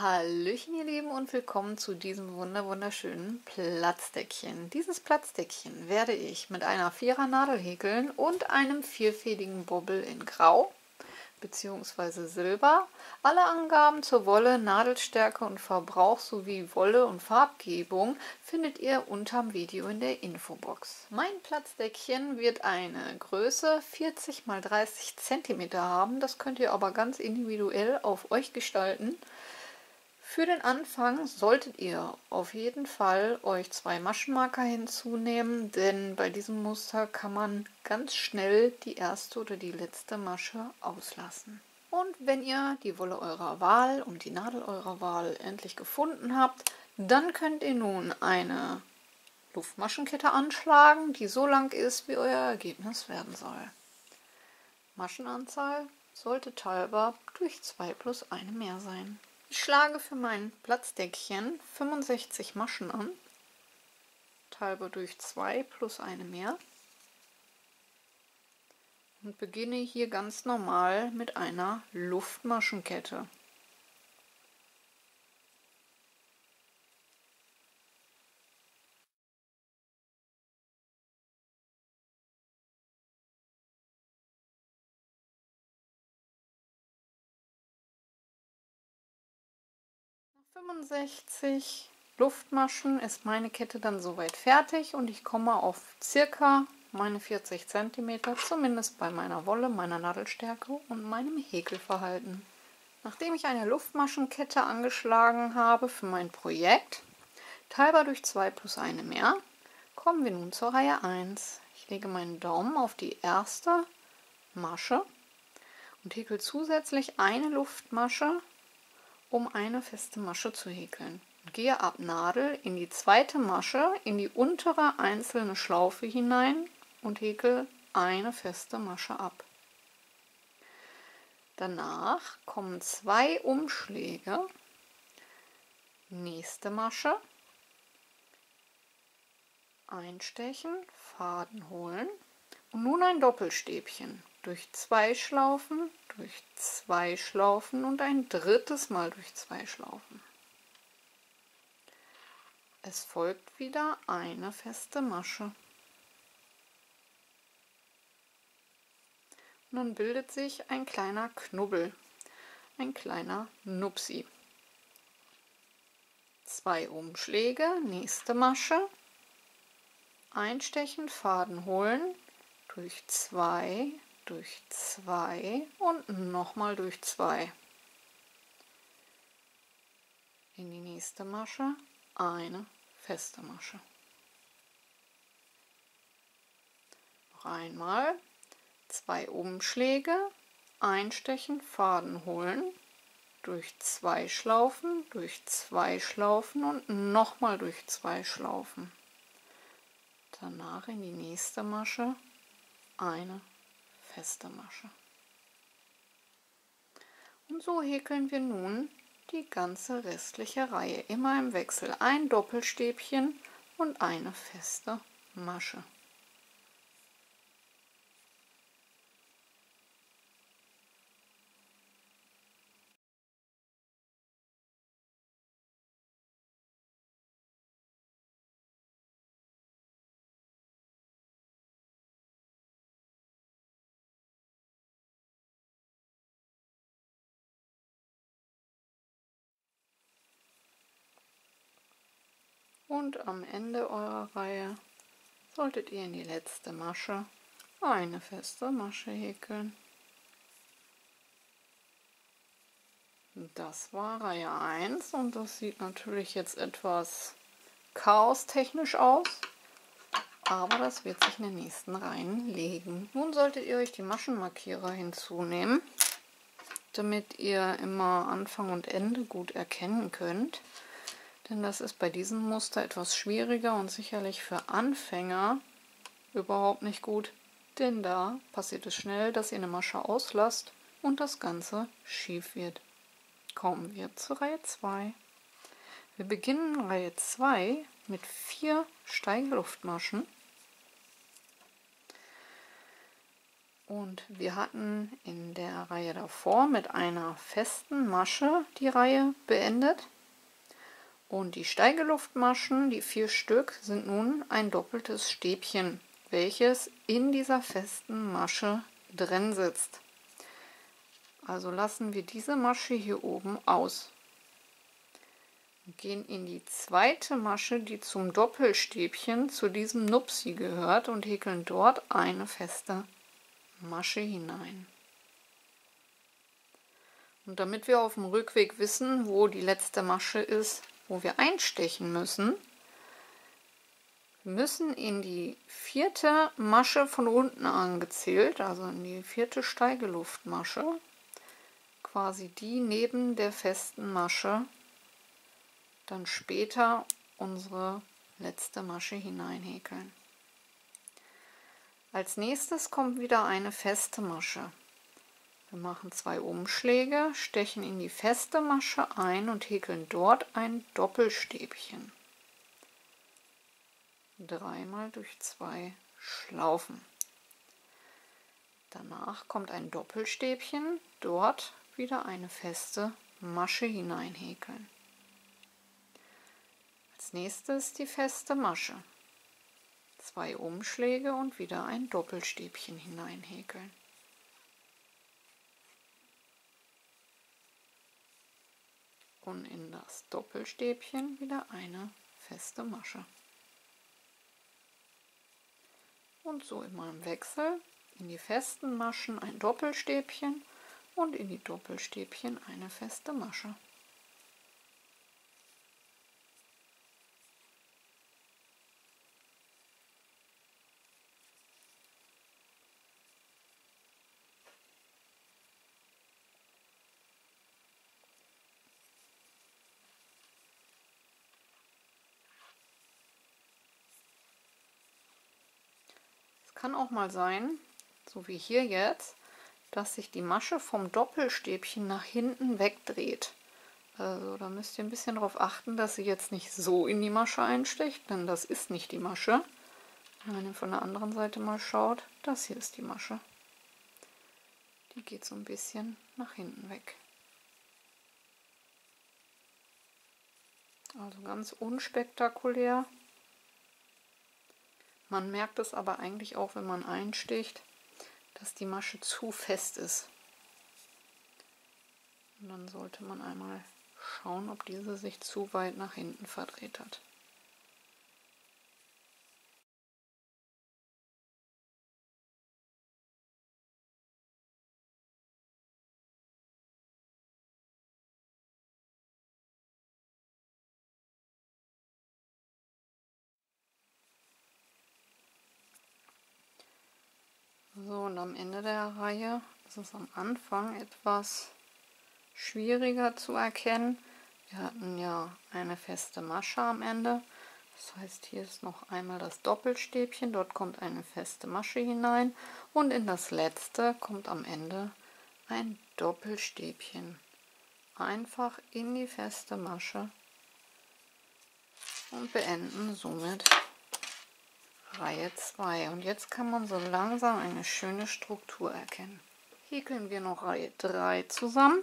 Hallöchen ihr Lieben und willkommen zu diesem wunderschönen Platzdeckchen. Dieses Platzdeckchen werde ich mit einer 4er Nadel häkeln und einem vierfädigen Bobbel in Grau bzw. Silber. Alle Angaben zur Wolle, Nadelstärke und Verbrauch sowie Wolle und Farbgebung findet ihr unterm Video in der Infobox. Mein Platzdeckchen wird eine Größe 40 x 30 cm haben. Das könnt ihr aber ganz individuell auf euch gestalten. Für den Anfang solltet ihr auf jeden Fall euch 2 Maschenmarker hinzunehmen, denn bei diesem Muster kann man ganz schnell die erste oder die letzte Masche auslassen. Und wenn ihr die Wolle eurer Wahl und die Nadel eurer Wahl endlich gefunden habt, dann könnt ihr nun eine Luftmaschenkette anschlagen, die so lang ist, wie euer Ergebnis werden soll. Maschenanzahl sollte teilbar durch 2 plus eine mehr sein. Ich schlage für mein Platzdeckchen 65 Maschen an, teilbar durch 2 plus eine mehr und beginne hier ganz normal mit einer Luftmaschenkette. Nach 65 Luftmaschen ist meine Kette dann soweit fertig und ich komme auf circa meine 40 cm, zumindest bei meiner Wolle, meiner Nadelstärke und meinem Häkelverhalten. Nachdem ich eine Luftmaschenkette angeschlagen habe für mein Projekt, teilbar durch 2 plus eine mehr, kommen wir nun zur Reihe 1. Ich lege meinen Daumen auf die erste Masche und häkel zusätzlich eine Luftmasche, um eine feste Masche zu häkeln. Und gehe ab Nadel in die zweite Masche, in die untere einzelne Schlaufe hinein und häkel eine feste Masche ab. Danach kommen 2 Umschläge, nächste Masche, einstechen, Faden holen und nun ein Doppelstäbchen. Durch 2 Schlaufen, durch 2 Schlaufen und ein drittes Mal durch 2 Schlaufen. Es folgt wieder eine feste Masche. Und dann bildet sich ein kleiner Knubbel, ein kleiner Nupsi. 2 Umschläge, nächste Masche, einstechen, Faden holen, durch 2 und nochmal durch 2. In die nächste Masche eine feste Masche. Noch einmal 2 Umschläge, einstechen, Faden holen, durch 2 Schlaufen und nochmal durch 2 Schlaufen. Danach in die nächste Masche eine feste Masche. Und so häkeln wir nun die ganze restliche Reihe immer im Wechsel. Ein Doppelstäbchen und eine feste Masche. Und am Ende eurer Reihe solltet ihr in die letzte Masche eine feste Masche häkeln. Das war Reihe 1 und das sieht natürlich jetzt etwas chaostechnisch aus, aber das wird sich in den nächsten Reihen legen. Nun solltet ihr euch die Maschenmarkierer hinzunehmen, damit ihr immer Anfang und Ende gut erkennen könnt. Denn das ist bei diesem Muster etwas schwieriger und sicherlich für Anfänger überhaupt nicht gut, denn da passiert es schnell, dass ihr eine Masche auslasst und das Ganze schief wird. Kommen wir zur Reihe 2. Wir beginnen Reihe 2 mit 4 Steigerluftmaschen Und wir hatten in der Reihe davor mit einer festen Masche die Reihe beendet. Und die Steigeluftmaschen, die 4 Stück, sind nun ein doppeltes Stäbchen, welches in dieser festen Masche drin sitzt. Also lassen wir diese Masche hier oben aus. Gehen in die zweite Masche, die zum Doppelstäbchen, zu diesem Nupsi gehört, und häkeln dort eine feste Masche hinein. Und damit wir auf dem Rückweg wissen, wo die letzte Masche ist, wo wir einstechen müssen, müssen in die 4. Masche von unten angezählt, also in die 4. Steigeluftmasche, quasi die neben der festen Masche, dann später unsere letzte Masche hineinhäkeln. Als nächstes kommt wieder eine feste Masche. Wir machen 2 Umschläge, stechen in die feste Masche ein und häkeln dort ein Doppelstäbchen. 3-mal durch 2 Schlaufen. Danach kommt ein Doppelstäbchen, dort wieder eine feste Masche hineinhäkeln. Als nächstes die feste Masche. 2 Umschläge und wieder ein Doppelstäbchen hineinhäkeln. Und in das Doppelstäbchen wieder eine feste Masche. Und so immer im Wechsel in die festen Maschen ein Doppelstäbchen und in die Doppelstäbchen eine feste Masche. Kann auch mal sein, so wie hier jetzt, dass sich die Masche vom Doppelstäbchen nach hinten wegdreht. Also da müsst ihr ein bisschen darauf achten, dass sie jetzt nicht so in die Masche einsticht, denn das ist nicht die Masche. Wenn ihr von der anderen Seite mal schaut, das hier ist die Masche. Die geht so ein bisschen nach hinten weg. Also ganz unspektakulär. Man merkt es aber eigentlich auch, wenn man einsticht, dass die Masche zu fest ist. Und dann sollte man einmal schauen, ob diese sich zu weit nach hinten verdreht hat. So, und am Ende der Reihe ist es am Anfang etwas schwieriger zu erkennen. Wir hatten ja eine feste Masche am Ende. Das heißt, hier ist noch einmal das Doppelstäbchen, dort kommt eine feste Masche hinein und in das letzte kommt am Ende ein Doppelstäbchen. Einfach in die feste Masche und beenden somit Reihe 2. Und jetzt kann man so langsam eine schöne Struktur erkennen. Häkeln wir noch Reihe 3 zusammen.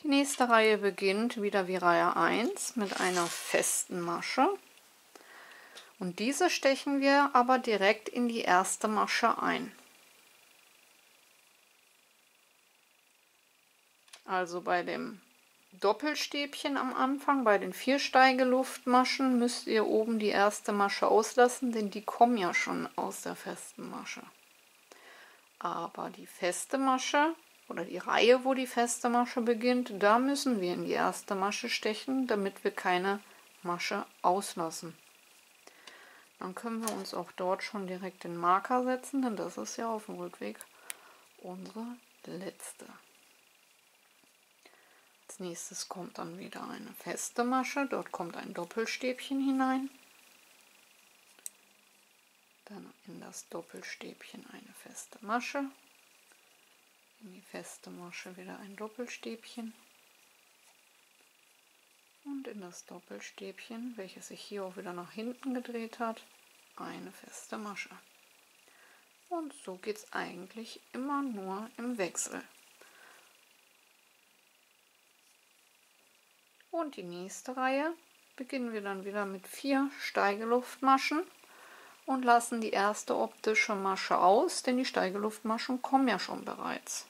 Die nächste Reihe beginnt wieder wie Reihe 1 mit einer festen Masche. Und diese stechen wir aber direkt in die erste Masche ein. Also bei dem Doppelstäbchen am Anfang, bei den 4 Steigeluftmaschen, müsst ihr oben die erste Masche auslassen, denn die kommen ja schon aus der festen Masche. Aber die feste Masche oder die Reihe, wo die feste Masche beginnt, da müssen wir in die erste Masche stechen, damit wir keine Masche auslassen. Dann können wir uns auch dort schon direkt den Marker setzen, denn das ist ja auf dem Rückweg unsere letzte. Als nächstes kommt dann wieder eine feste Masche, dort kommt ein Doppelstäbchen hinein. Dann in das Doppelstäbchen eine feste Masche, in die feste Masche wieder ein Doppelstäbchen und in das Doppelstäbchen, welches sich hier auch wieder nach hinten gedreht hat, eine feste Masche. Und so geht es eigentlich immer nur im Wechsel. Und die nächste Reihe beginnen wir dann wieder mit 4 Steigeluftmaschen und lassen die erste optische Masche aus, denn die Steigeluftmaschen kommen ja schon bereits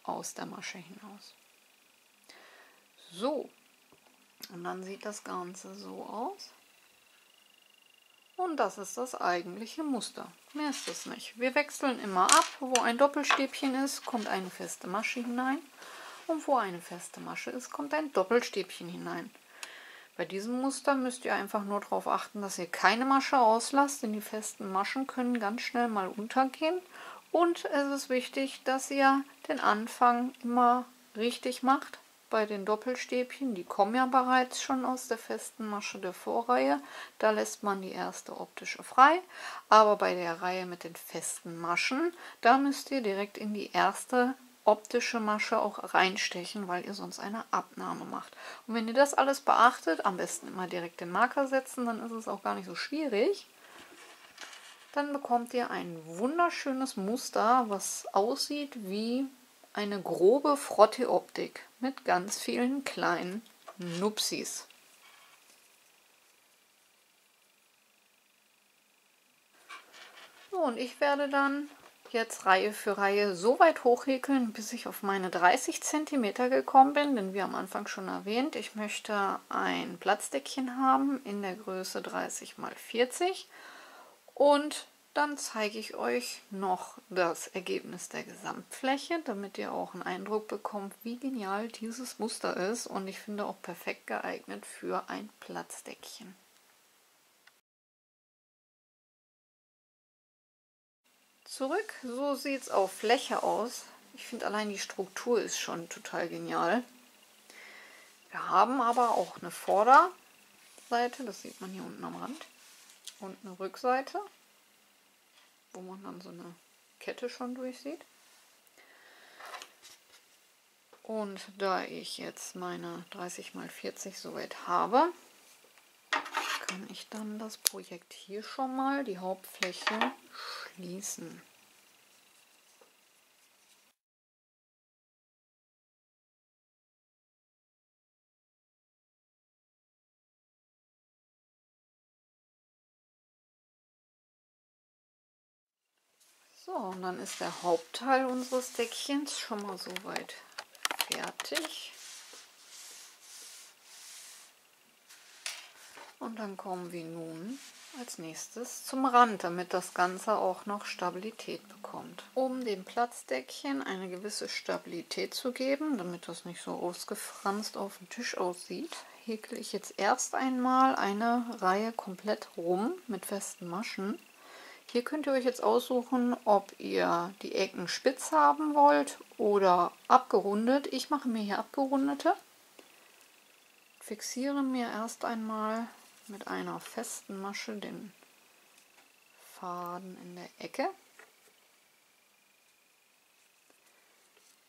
aus der Masche hinaus. So, und dann sieht das Ganze so aus. Und das ist das eigentliche Muster. Mehr ist es nicht. Wir wechseln immer ab. Wo ein Doppelstäbchen ist, kommt eine feste Masche hinein. Und wo eine feste Masche ist, kommt ein Doppelstäbchen hinein. Bei diesem Muster müsst ihr einfach nur darauf achten, dass ihr keine Masche auslasst, denn die festen Maschen können ganz schnell mal untergehen. Und es ist wichtig, dass ihr den Anfang immer richtig macht. Bei den Doppelstäbchen, die kommen ja bereits schon aus der festen Masche der Vorreihe, da lässt man die erste optische frei. Aber bei der Reihe mit den festen Maschen, da müsst ihr direkt in die erste optische Masche auch reinstechen, weil ihr sonst eine Abnahme macht. Und wenn ihr das alles beachtet, am besten immer direkt den Marker setzen, dann ist es auch gar nicht so schwierig. Dann bekommt ihr ein wunderschönes Muster, was aussieht wie eine grobe Frottee-Optik mit ganz vielen kleinen Nupsis. So, und ich werde dann jetzt Reihe für Reihe so weit hochhäkeln, bis ich auf meine 30 cm gekommen bin, denn wie am Anfang schon erwähnt, ich möchte ein Platzdeckchen haben in der Größe 30 x 40 und dann zeige ich euch noch das Ergebnis der Gesamtfläche, damit ihr auch einen Eindruck bekommt, wie genial dieses Muster ist, und ich finde auch perfekt geeignet für ein Platzdeckchen. Zurück, so sieht es auf Fläche aus. Ich finde allein die Struktur ist schon total genial. Wir haben aber auch eine Vorderseite, das sieht man hier unten am Rand, und eine Rückseite, wo man dann so eine Kette schon durchsieht. Und da ich jetzt meine 30 x 40 soweit habe, kann ich dann das Projekt hier schon mal, die Hauptfläche, schließen. So, und dann ist der Hauptteil unseres Deckchens schon mal soweit fertig. Und dann kommen wir nun als nächstes zum Rand, damit das Ganze auch noch Stabilität bekommt. Um dem Platzdeckchen eine gewisse Stabilität zu geben, damit das nicht so ausgefranst auf dem Tisch aussieht, häkle ich jetzt erst einmal eine Reihe komplett rum mit festen Maschen. Hier könnt ihr euch jetzt aussuchen, ob ihr die Ecken spitz haben wollt oder abgerundet. Ich mache mir hier abgerundete. Fixiere mir erst einmal mit einer festen Masche den Faden in der Ecke.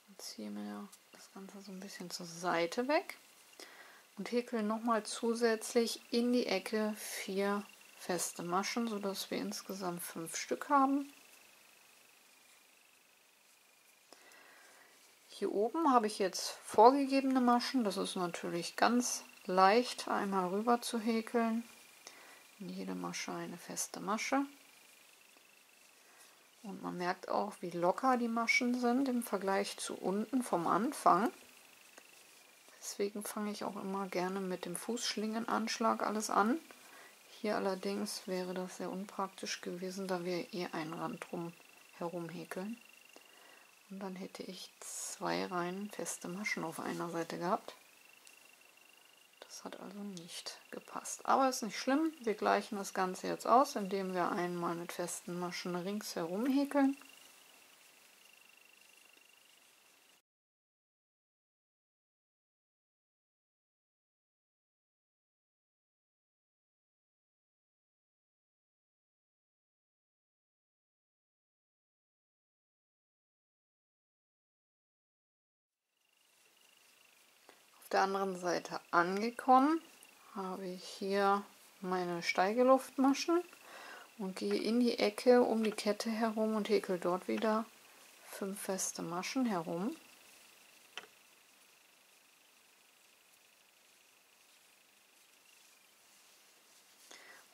Und ziehe mir das Ganze so ein bisschen zur Seite weg und häkle nochmal zusätzlich in die Ecke 4 feste Maschen, sodass wir insgesamt 5 Stück haben. Hier oben habe ich jetzt vorgegebene Maschen, das ist natürlich ganz leicht einmal rüber zu häkeln. In jede Masche eine feste Masche. Und man merkt auch, wie locker die Maschen sind im Vergleich zu unten vom Anfang. Deswegen fange ich auch immer gerne mit dem Fußschlingenanschlag alles an. Hier allerdings wäre das sehr unpraktisch gewesen, da wir einen Rand drum herum häkeln. Und dann hätte ich 2 Reihen feste Maschen auf einer Seite gehabt. Das hat also nicht gepasst. Aber ist nicht schlimm, wir gleichen das Ganze jetzt aus, indem wir einmal mit festen Maschen ringsherum häkeln. Auf der anderen Seite angekommen habe ich hier meine Steigeluftmaschen und gehe in die Ecke um die Kette herum und häkel dort wieder 5 feste Maschen herum.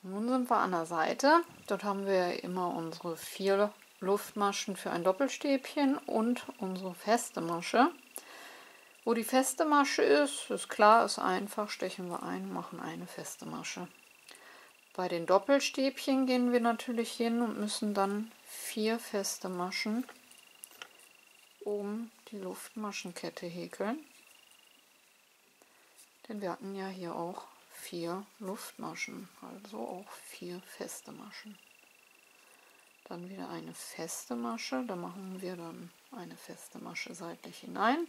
Nun sind wir an der Seite. Dort haben wir immer unsere 4 Luftmaschen für ein Doppelstäbchen und unsere feste Masche. Wo die feste Masche ist klar, ist einfach, stechen wir ein, machen eine feste Masche. Bei den Doppelstäbchen gehen wir natürlich hin und müssen dann 4 feste Maschen um die Luftmaschenkette häkeln. Denn wir hatten ja hier auch 4 Luftmaschen, also auch 4 feste Maschen. Dann wieder eine feste Masche, da machen wir dann eine feste Masche seitlich hinein.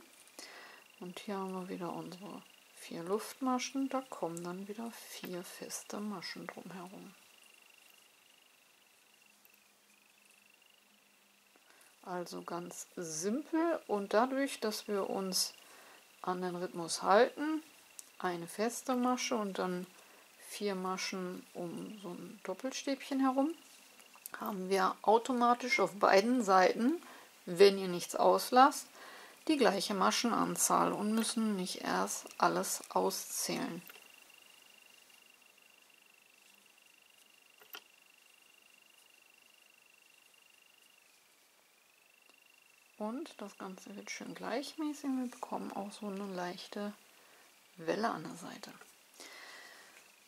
Und hier haben wir wieder unsere 4 Luftmaschen, da kommen dann wieder 4 feste Maschen drumherum. Also ganz simpel, und dadurch, dass wir uns an den Rhythmus halten, eine feste Masche und dann 4 Maschen um so ein Doppelstäbchen herum, haben wir automatisch auf beiden Seiten, wenn ihr nichts auslasst, die gleiche Maschenanzahl und müssen nicht erst alles auszählen. Und das Ganze wird schön gleichmäßig. Wir bekommen auch so eine leichte Welle an der Seite.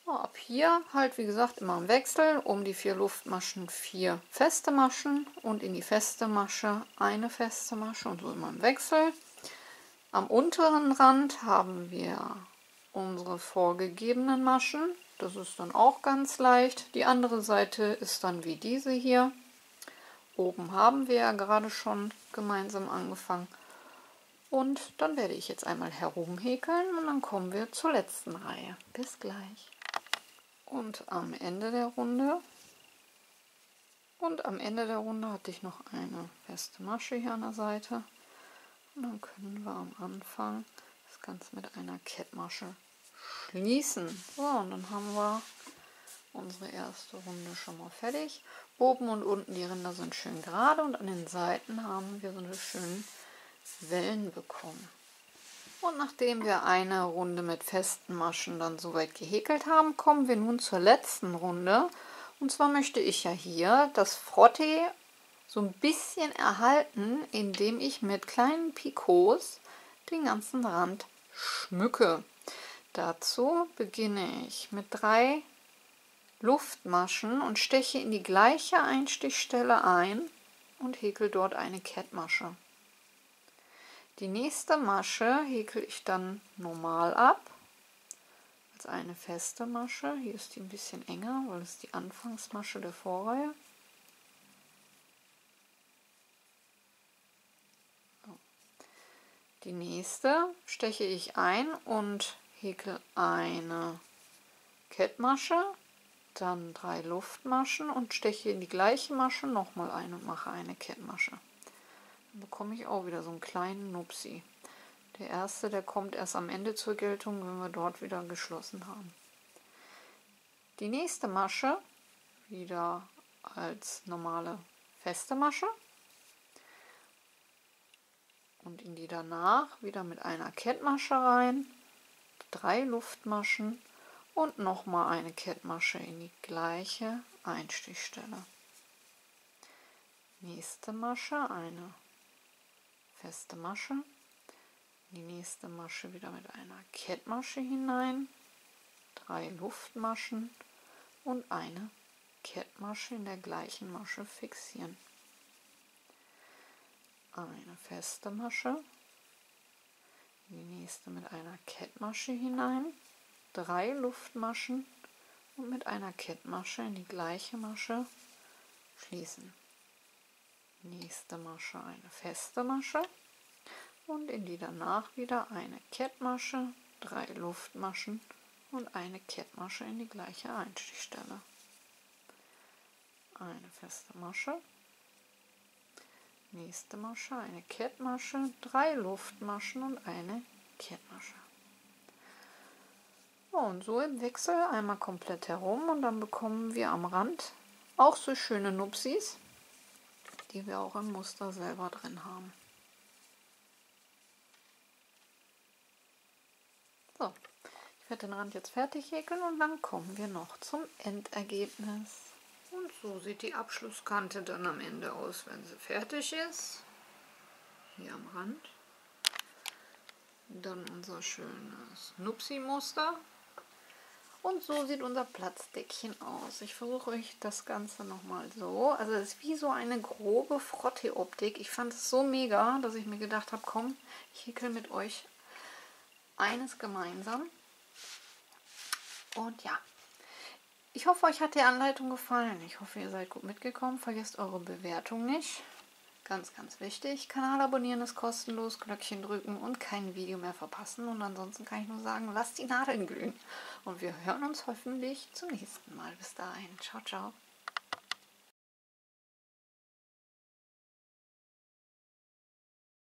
So, ab hier halt wie gesagt immer im Wechsel, um die 4 Luftmaschen 4 feste Maschen und in die feste Masche eine feste Masche und so immer im Wechsel. Am unteren Rand haben wir unsere vorgegebenen Maschen. Das ist dann auch ganz leicht. Die andere Seite ist dann wie diese hier. Oben haben wir ja gerade schon gemeinsam angefangen. Und dann werde ich jetzt einmal herumhäkeln und dann kommen wir zur letzten Reihe. Bis gleich. Und am Ende der Runde hatte ich noch eine feste Masche hier an der Seite. Und dann können wir am Anfang das Ganze mit einer Kettmasche schließen. So, und dann haben wir unsere erste Runde schon mal fertig. Oben und unten die Ränder sind schön gerade und an den Seiten haben wir so eine schönen Wellen bekommen. Und nachdem wir eine Runde mit festen Maschen dann soweit gehäkelt haben, kommen wir nun zur letzten Runde. Und zwar möchte ich ja hier das Frotté so ein bisschen erhalten, indem ich mit kleinen Picots den ganzen Rand schmücke. Dazu beginne ich mit 3 Luftmaschen und steche in die gleiche Einstichstelle ein und häkel dort eine Kettmasche. Die nächste Masche häkel ich dann normal ab, als eine feste Masche. Hier ist die ein bisschen enger, weil es die Anfangsmasche der Vorreihe. So. Die nächste steche ich ein und häkel eine Kettmasche, dann 3 Luftmaschen und steche in die gleiche Masche nochmal ein und mache eine Kettmasche. Dann bekomme ich auch wieder so einen kleinen Nupsi. Der erste, der kommt erst am Ende zur Geltung, wenn wir dort wieder geschlossen haben. Die nächste Masche wieder als normale feste Masche und in die danach wieder mit einer Kettmasche rein, 3 Luftmaschen und nochmal eine Kettmasche in die gleiche Einstichstelle. Nächste Masche, eine feste Masche, die nächste Masche wieder mit einer Kettmasche hinein, 3 Luftmaschen und eine Kettmasche in der gleichen Masche fixieren. Eine feste Masche, die nächste mit einer Kettmasche hinein, 3 Luftmaschen und mit einer Kettmasche in die gleiche Masche schließen. Nächste Masche eine feste Masche und in die danach wieder eine Kettmasche, 3 Luftmaschen und eine Kettmasche in die gleiche Einstichstelle. Eine feste Masche, nächste Masche, eine Kettmasche, 3 Luftmaschen und eine Kettmasche. Und so im Wechsel einmal komplett herum und dann bekommen wir am Rand Auch so schöne Nupsis, die wir auch im Muster selber drin haben. So, ich werde den Rand jetzt fertig häkeln und dann kommen wir noch zum Endergebnis. Und so sieht die Abschlusskante dann am Ende aus, wenn sie fertig ist. Hier am Rand. Dann unser schönes Nupsi-Muster. Und so sieht unser Platzdeckchen aus. Ich versuche euch das Ganze nochmal so. Also es ist wie so eine grobe Frottee-Optik. Ich fand es so mega, dass ich mir gedacht habe, komm, ich häkel mit euch eines gemeinsam. Und ja, ich hoffe, euch hat die Anleitung gefallen. Ich hoffe, ihr seid gut mitgekommen. Vergesst eure Bewertung nicht. Ganz, ganz wichtig. Kanal abonnieren ist kostenlos, Glöckchen drücken und kein Video mehr verpassen. Und ansonsten kann ich nur sagen, lasst die Nadeln glühen. Und wir hören uns hoffentlich zum nächsten Mal. Bis dahin. Ciao, ciao.